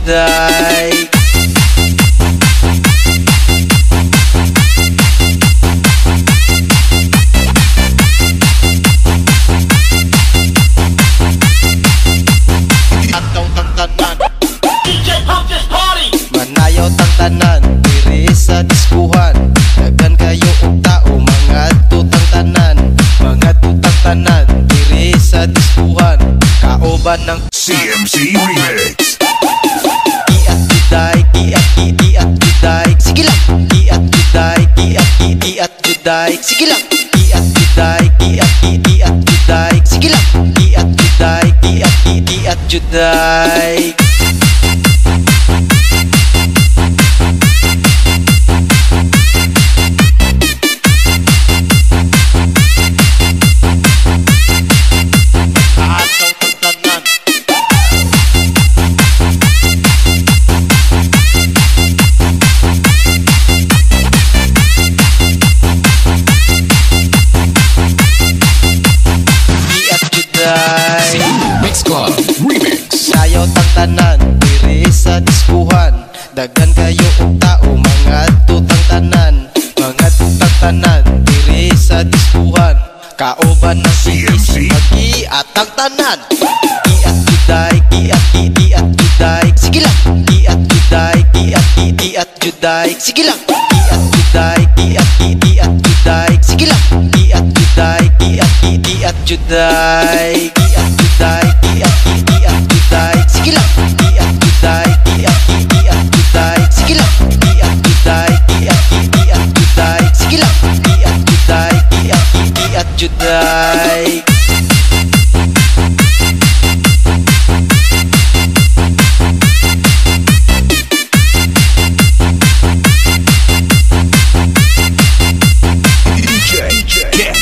juday. Ataw tang tanan, DJ pump this party. Manayaw tang tanan diri sa diskuhan. Daghan kayo og tao mga tutang tanan. Mga tutang tanan diri sa diskuhan. Kaoban ng CMC Remix. Iat juday, iat juday. Sige lang. Iat juday, iat juday. Sige lang. Iat juday, iat juday. Sige lang. Iat juday, iat juday. ataw tang tanan, Iat juday. Mix Club Remix. Sayaw tang tanan diri sa diskuhan. Daghan kayo og tao mga tutang tanan. Mga tutang tanan diri sa diskuhan. Kaoban ng CMC. Mag-iatang tanan. Iat juday, iat juday. Sige lang. Iat juday, iat juday. Sige lang. Iat juday, iat juday. Sige lang. Iat juday, iat juday. Iat juday, iat juday. Sige lang. Iat juday, iat juday. Sige lang. Iat juday, iat juday. Sige lang. Iat juday, iat juday. DJ Ken.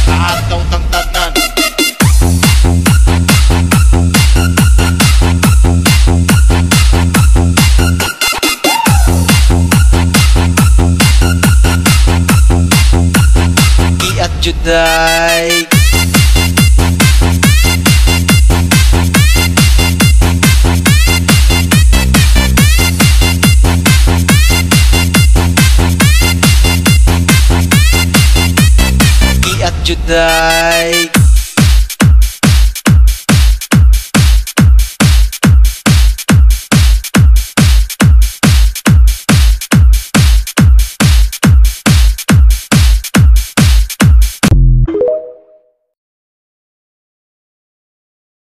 ataw tang tanan, Iat juday. Iat juday.